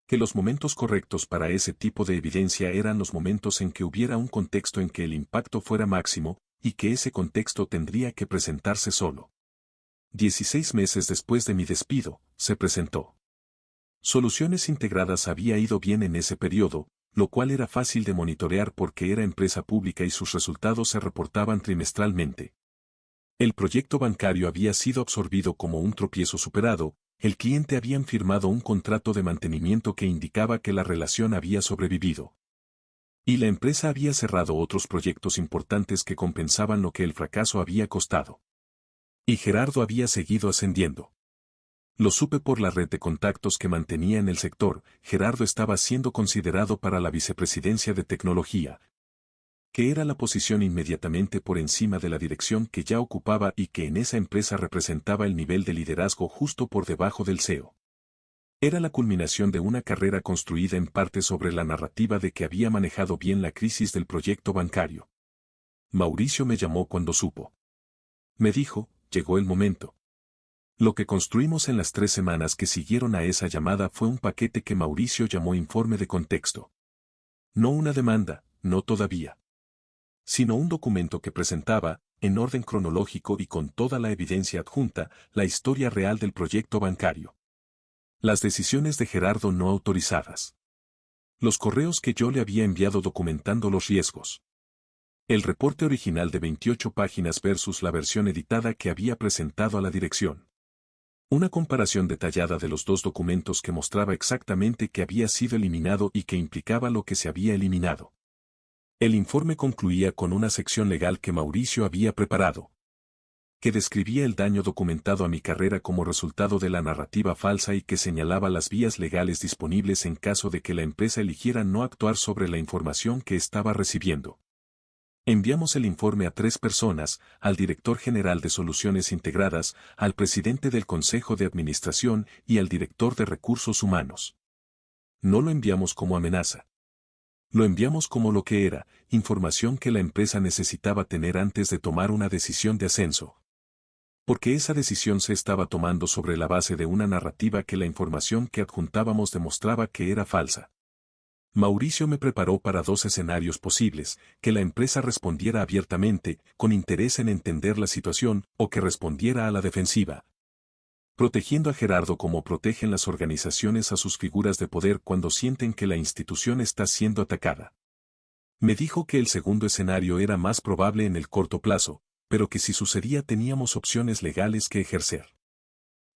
Que los momentos correctos para ese tipo de evidencia eran los momentos en que hubiera un contexto en que el impacto fuera máximo, y que ese contexto tendría que presentarse solo. 16 meses después de mi despido, se presentó. Soluciones Integradas había ido bien en ese periodo, lo cual era fácil de monitorear porque era empresa pública y sus resultados se reportaban trimestralmente. El proyecto bancario había sido absorbido como un tropiezo superado, el cliente habían firmado un contrato de mantenimiento que indicaba que la relación había sobrevivido. Y la empresa había cerrado otros proyectos importantes que compensaban lo que el fracaso había costado. Y Gerardo había seguido ascendiendo. Lo supe por la red de contactos que mantenía en el sector. Gerardo estaba siendo considerado para la vicepresidencia de tecnología, que era la posición inmediatamente por encima de la dirección que ya ocupaba y que en esa empresa representaba el nivel de liderazgo justo por debajo del CEO. Era la culminación de una carrera construida en parte sobre la narrativa de que había manejado bien la crisis del proyecto bancario. Mauricio me llamó cuando supo. Me dijo, llegó el momento. Lo que construimos en las 3 semanas que siguieron a esa llamada fue un paquete que Mauricio llamó informe de contexto. No una demanda, no todavía. Sino un documento que presentaba, en orden cronológico y con toda la evidencia adjunta, la historia real del proyecto bancario. Las decisiones de Gerardo no autorizadas. Los correos que yo le había enviado documentando los riesgos. El reporte original de 28 páginas versus la versión editada que había presentado a la dirección. Una comparación detallada de los dos documentos que mostraba exactamente qué había sido eliminado y que implicaba lo que se había eliminado. El informe concluía con una sección legal que Mauricio había preparado, que describía el daño documentado a mi carrera como resultado de la narrativa falsa y que señalaba las vías legales disponibles en caso de que la empresa eligiera no actuar sobre la información que estaba recibiendo. Enviamos el informe a 3 personas, al director general de Soluciones Integradas, al presidente del Consejo de Administración y al director de Recursos Humanos. No lo enviamos como amenaza. Lo enviamos como lo que era, información que la empresa necesitaba tener antes de tomar una decisión de ascenso. Porque esa decisión se estaba tomando sobre la base de una narrativa que la información que adjuntábamos demostraba que era falsa. Mauricio me preparó para 2 escenarios posibles, que la empresa respondiera abiertamente, con interés en entender la situación, o que respondiera a la defensiva. Protegiendo a Gerardo como protegen las organizaciones a sus figuras de poder cuando sienten que la institución está siendo atacada. Me dijo que el segundo escenario era más probable en el corto plazo, pero que si sucedía teníamos opciones legales que ejercer.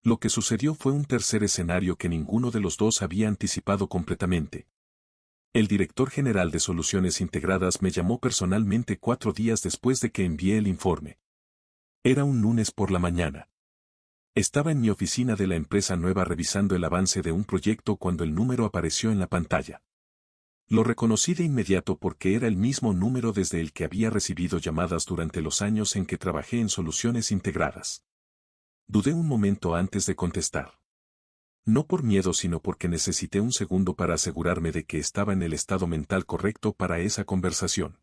Lo que sucedió fue un tercer escenario que ninguno de los dos había anticipado completamente. El director general de Soluciones Integradas me llamó personalmente 4 días después de que envié el informe. Era un lunes por la mañana. Estaba en mi oficina de la empresa nueva revisando el avance de un proyecto cuando el número apareció en la pantalla. Lo reconocí de inmediato porque era el mismo número desde el que había recibido llamadas durante los años en que trabajé en Soluciones Integradas. Dudé un momento antes de contestar. No por miedo sino porque necesité un segundo para asegurarme de que estaba en el estado mental correcto para esa conversación.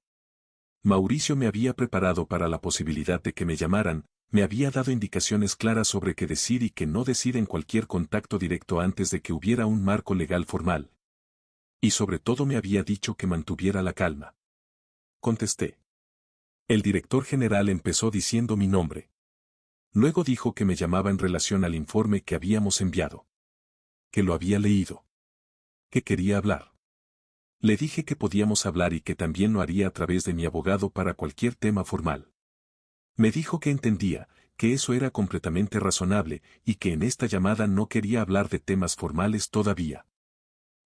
Mauricio me había preparado para la posibilidad de que me llamaran, me había dado indicaciones claras sobre qué decir y qué no decir en cualquier contacto directo antes de que hubiera un marco legal formal. Y sobre todo me había dicho que mantuviera la calma. Contesté. El director general empezó diciendo mi nombre. Luego dijo que me llamaba en relación al informe que habíamos enviado. Que lo había leído. Que quería hablar. Le dije que podíamos hablar y que también lo haría a través de mi abogado para cualquier tema formal. Me dijo que entendía, que eso era completamente razonable y que en esta llamada no quería hablar de temas formales todavía.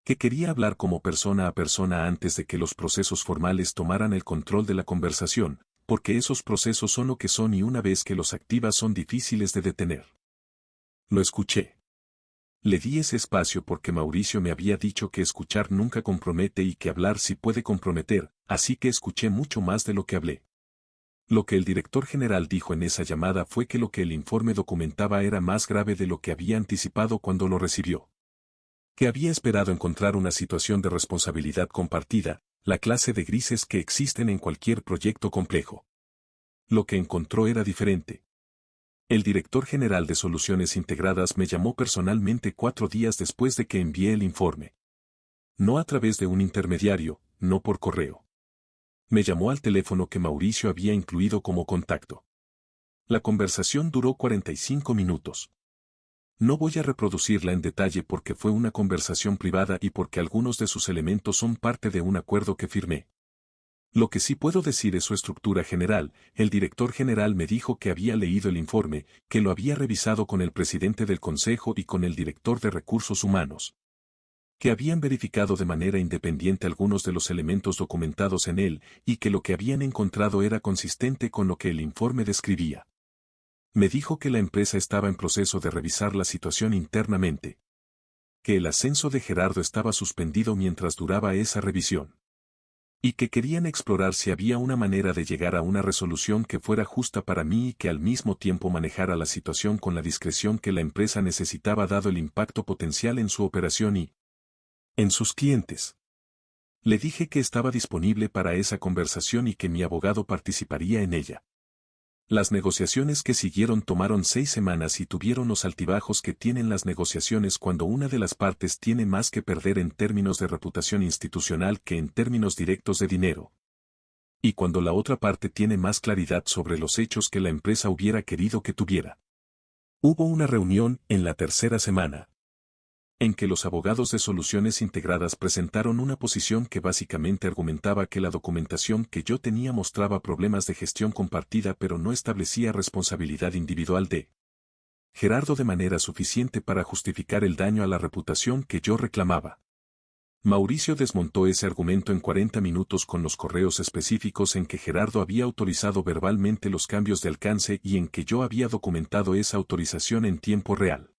Que quería hablar como persona a persona antes de que los procesos formales tomaran el control de la conversación, porque esos procesos son lo que son y una vez que los activas son difíciles de detener. Lo escuché. Le di ese espacio porque Mauricio me había dicho que escuchar nunca compromete y que hablar sí puede comprometer, así que escuché mucho más de lo que hablé. Lo que el director general dijo en esa llamada fue que lo que el informe documentaba era más grave de lo que había anticipado cuando lo recibió. Que había esperado encontrar una situación de responsabilidad compartida, la clase de grises que existen en cualquier proyecto complejo. Lo que encontró era diferente. El director general de Soluciones Integradas me llamó personalmente 4 días después de que envié el informe. No a través de un intermediario, no por correo. Me llamó al teléfono que Mauricio había incluido como contacto. La conversación duró 45 minutos. No voy a reproducirla en detalle porque fue una conversación privada y porque algunos de sus elementos son parte de un acuerdo que firmé. Lo que sí puedo decir es su estructura general. El director general me dijo que había leído el informe, que lo había revisado con el presidente del consejo y con el director de recursos humanos. Que habían verificado de manera independiente algunos de los elementos documentados en él y que lo que habían encontrado era consistente con lo que el informe describía. Me dijo que la empresa estaba en proceso de revisar la situación internamente. Que el ascenso de Gerardo estaba suspendido mientras duraba esa revisión. Y que querían explorar si había una manera de llegar a una resolución que fuera justa para mí y que al mismo tiempo manejara la situación con la discreción que la empresa necesitaba dado el impacto potencial en su operación y en sus clientes. Le dije que estaba disponible para esa conversación y que mi abogado participaría en ella. Las negociaciones que siguieron tomaron 6 semanas y tuvieron los altibajos que tienen las negociaciones cuando una de las partes tiene más que perder en términos de reputación institucional que en términos directos de dinero. Y cuando la otra parte tiene más claridad sobre los hechos que la empresa hubiera querido que tuviera. Hubo una reunión en la tercera semana, en que los abogados de Soluciones Integradas presentaron una posición que básicamente argumentaba que la documentación que yo tenía mostraba problemas de gestión compartida pero no establecía responsabilidad individual de Gerardo de manera suficiente para justificar el daño a la reputación que yo reclamaba. Mauricio desmontó ese argumento en 40 minutos con los correos específicos en que Gerardo había autorizado verbalmente los cambios de alcance y en que yo había documentado esa autorización en tiempo real.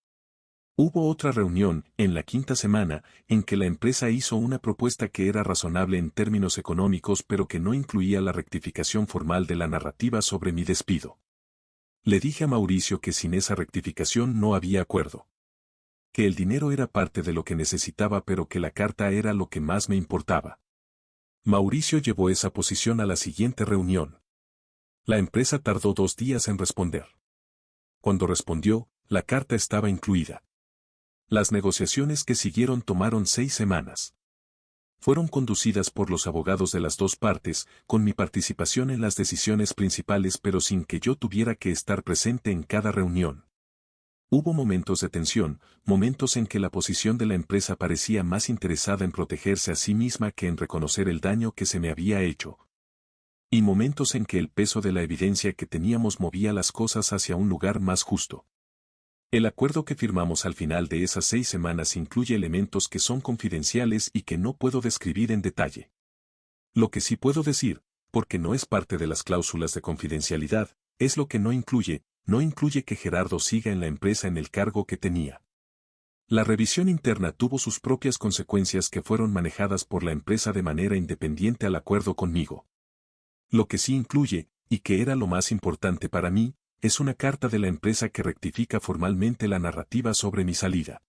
Hubo otra reunión, en la quinta semana, en que la empresa hizo una propuesta que era razonable en términos económicos pero que no incluía la rectificación formal de la narrativa sobre mi despido. Le dije a Mauricio que sin esa rectificación no había acuerdo. Que el dinero era parte de lo que necesitaba pero que la carta era lo que más me importaba. Mauricio llevó esa posición a la siguiente reunión. La empresa tardó 2 días en responder. Cuando respondió, la carta estaba incluida. Las negociaciones que siguieron tomaron 6 semanas. Fueron conducidas por los abogados de las dos partes, con mi participación en las decisiones principales pero sin que yo tuviera que estar presente en cada reunión. Hubo momentos de tensión, momentos en que la posición de la empresa parecía más interesada en protegerse a sí misma que en reconocer el daño que se me había hecho. Y momentos en que el peso de la evidencia que teníamos movía las cosas hacia un lugar más justo. El acuerdo que firmamos al final de esas 6 semanas incluye elementos que son confidenciales y que no puedo describir en detalle. Lo que sí puedo decir, porque no es parte de las cláusulas de confidencialidad, es lo que no incluye que Gerardo siga en la empresa en el cargo que tenía. La revisión interna tuvo sus propias consecuencias que fueron manejadas por la empresa de manera independiente al acuerdo conmigo. Lo que sí incluye, y que era lo más importante para mí, es una carta de la empresa que rectifica formalmente la narrativa sobre mi salida.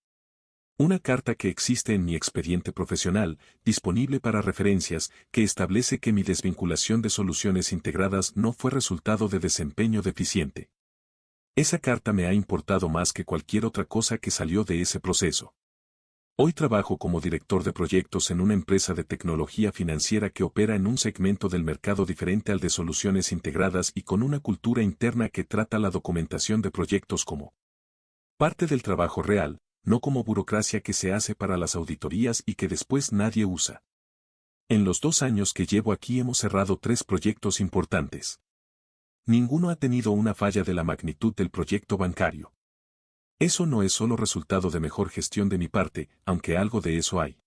Una carta que existe en mi expediente profesional, disponible para referencias, que establece que mi desvinculación de Soluciones Integradas no fue resultado de desempeño deficiente. Esa carta me ha importado más que cualquier otra cosa que salió de ese proceso. Hoy trabajo como director de proyectos en una empresa de tecnología financiera que opera en un segmento del mercado diferente al de Soluciones Integradas y con una cultura interna que trata la documentación de proyectos como parte del trabajo real, no como burocracia que se hace para las auditorías y que después nadie usa. En los 2 años que llevo aquí hemos cerrado 3 proyectos importantes. Ninguno ha tenido una falla de la magnitud del proyecto bancario. Eso no es solo resultado de mejor gestión de mi parte, aunque algo de eso hay.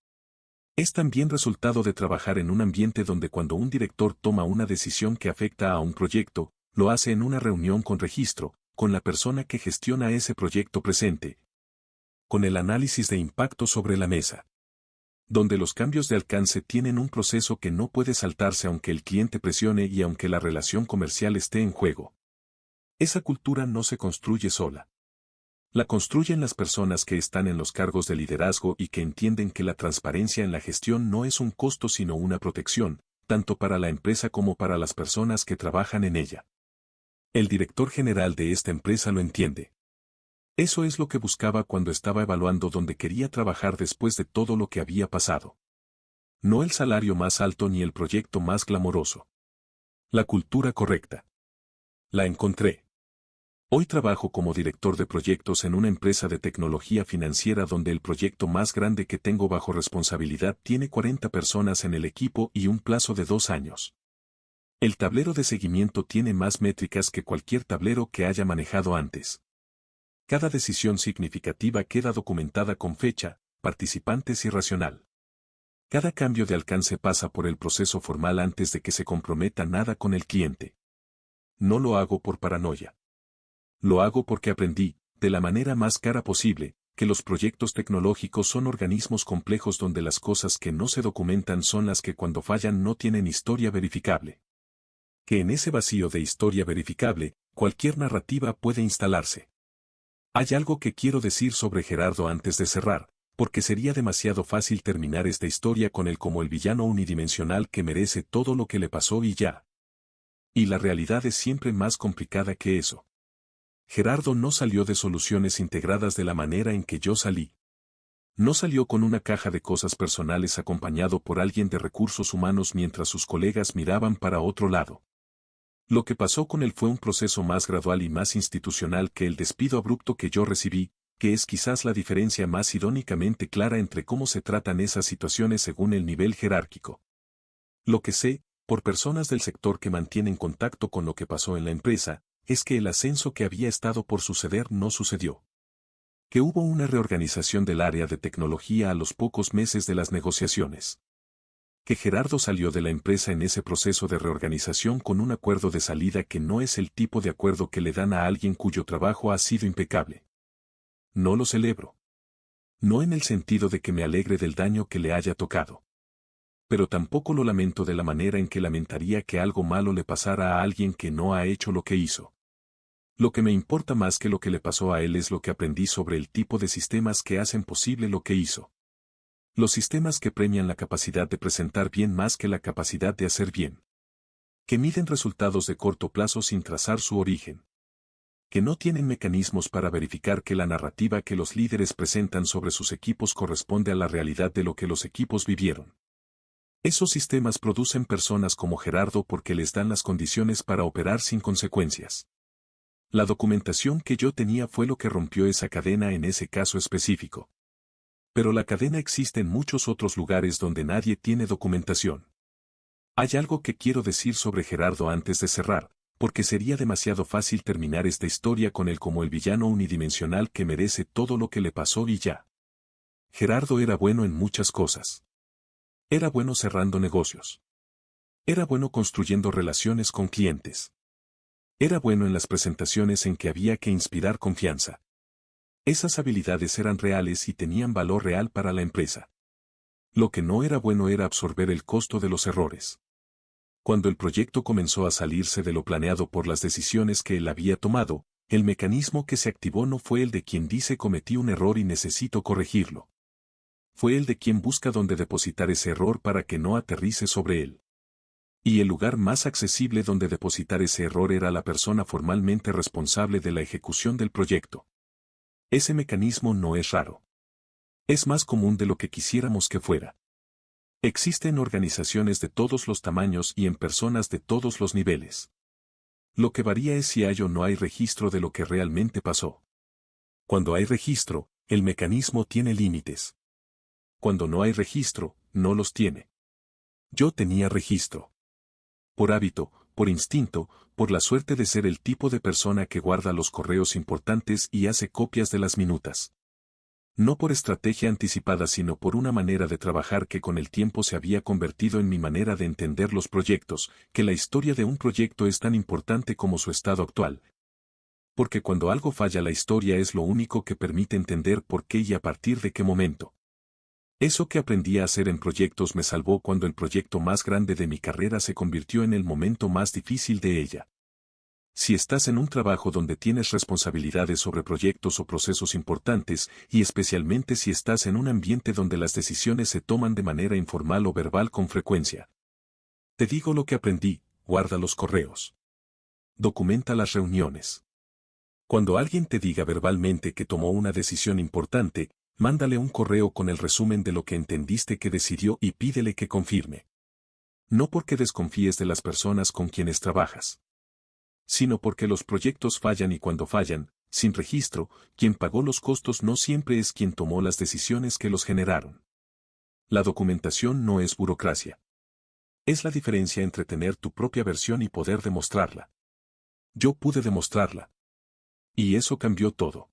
Es también resultado de trabajar en un ambiente donde cuando un director toma una decisión que afecta a un proyecto, lo hace en una reunión con registro, con la persona que gestiona ese proyecto presente, con el análisis de impacto sobre la mesa. Donde los cambios de alcance tienen un proceso que no puede saltarse aunque el cliente presione y aunque la relación comercial esté en juego. Esa cultura no se construye sola. La construyen las personas que están en los cargos de liderazgo y que entienden que la transparencia en la gestión no es un costo sino una protección, tanto para la empresa como para las personas que trabajan en ella. El director general de esta empresa lo entiende. Eso es lo que buscaba cuando estaba evaluando dónde quería trabajar después de todo lo que había pasado. No el salario más alto ni el proyecto más glamoroso. La cultura correcta. La encontré. Hoy trabajo como director de proyectos en una empresa de tecnología financiera donde el proyecto más grande que tengo bajo responsabilidad tiene 40 personas en el equipo y un plazo de 2 años. El tablero de seguimiento tiene más métricas que cualquier tablero que haya manejado antes. Cada decisión significativa queda documentada con fecha, participantes y racional. Cada cambio de alcance pasa por el proceso formal antes de que se comprometa nada con el cliente. No lo hago por paranoia. Lo hago porque aprendí, de la manera más cara posible, que los proyectos tecnológicos son organismos complejos donde las cosas que no se documentan son las que cuando fallan no tienen historia verificable. Que en ese vacío de historia verificable, cualquier narrativa puede instalarse. Hay algo que quiero decir sobre Gerardo antes de cerrar, porque sería demasiado fácil terminar esta historia con él como el villano unidimensional que merece todo lo que le pasó y ya. Y la realidad es siempre más complicada que eso. Gerardo no salió de soluciones integradas de la manera en que yo salí. No salió con una caja de cosas personales acompañado por alguien de recursos humanos mientras sus colegas miraban para otro lado. Lo que pasó con él fue un proceso más gradual y más institucional que el despido abrupto que yo recibí, que es quizás la diferencia más irónicamente clara entre cómo se tratan esas situaciones según el nivel jerárquico. Lo que sé, por personas del sector que mantienen contacto con lo que pasó en la empresa, es que el ascenso que había estado por suceder no sucedió. Que hubo una reorganización del área de tecnología a los pocos meses de las negociaciones. Que Gerardo salió de la empresa en ese proceso de reorganización con un acuerdo de salida que no es el tipo de acuerdo que le dan a alguien cuyo trabajo ha sido impecable. No lo celebro. No en el sentido de que me alegre del daño que le haya tocado. Pero tampoco lo lamento de la manera en que lamentaría que algo malo le pasara a alguien que no ha hecho lo que hizo. Lo que me importa más que lo que le pasó a él es lo que aprendí sobre el tipo de sistemas que hacen posible lo que hizo. Los sistemas que premian la capacidad de presentar bien más que la capacidad de hacer bien. Que miden resultados de corto plazo sin trazar su origen. Que no tienen mecanismos para verificar que la narrativa que los líderes presentan sobre sus equipos corresponde a la realidad de lo que los equipos vivieron. Esos sistemas producen personas como Gerardo porque les dan las condiciones para operar sin consecuencias. La documentación que yo tenía fue lo que rompió esa cadena en ese caso específico. Pero la cadena existe en muchos otros lugares donde nadie tiene documentación. Hay algo que quiero decir sobre Gerardo antes de cerrar, porque sería demasiado fácil terminar esta historia con él como el villano unidimensional que merece todo lo que le pasó y ya. Gerardo era bueno en muchas cosas. Era bueno cerrando negocios. Era bueno construyendo relaciones con clientes. Era bueno en las presentaciones en que había que inspirar confianza. Esas habilidades eran reales y tenían valor real para la empresa. Lo que no era bueno era absorber el costo de los errores. Cuando el proyecto comenzó a salirse de lo planeado por las decisiones que él había tomado, el mecanismo que se activó no fue el de quien dice cometí un error y necesito corregirlo. Fue el de quien busca dónde depositar ese error para que no aterrice sobre él. Y el lugar más accesible donde depositar ese error era la persona formalmente responsable de la ejecución del proyecto. Ese mecanismo no es raro. Es más común de lo que quisiéramos que fuera. Existe en organizaciones de todos los tamaños y en personas de todos los niveles. Lo que varía es si hay o no hay registro de lo que realmente pasó. Cuando hay registro, el mecanismo tiene límites. Cuando no hay registro, no los tiene. Yo tenía registro. Por hábito, por instinto, por la suerte de ser el tipo de persona que guarda los correos importantes y hace copias de las minutas. No por estrategia anticipada sino por una manera de trabajar que con el tiempo se había convertido en mi manera de entender los proyectos, que la historia de un proyecto es tan importante como su estado actual. Porque cuando algo falla la historia es lo único que permite entender por qué y a partir de qué momento. Eso que aprendí a hacer en proyectos me salvó cuando el proyecto más grande de mi carrera se convirtió en el momento más difícil de ella. Si estás en un trabajo donde tienes responsabilidades sobre proyectos o procesos importantes, y especialmente si estás en un ambiente donde las decisiones se toman de manera informal o verbal con frecuencia. Te digo lo que aprendí, guarda los correos. Documenta las reuniones. Cuando alguien te diga verbalmente que tomó una decisión importante, mándale un correo con el resumen de lo que entendiste que decidió y pídele que confirme. No porque desconfíes de las personas con quienes trabajas, sino porque los proyectos fallan y cuando fallan, sin registro, quien pagó los costos no siempre es quien tomó las decisiones que los generaron. La documentación no es burocracia. Es la diferencia entre tener tu propia versión y poder demostrarla. Yo pude demostrarla. Y eso cambió todo.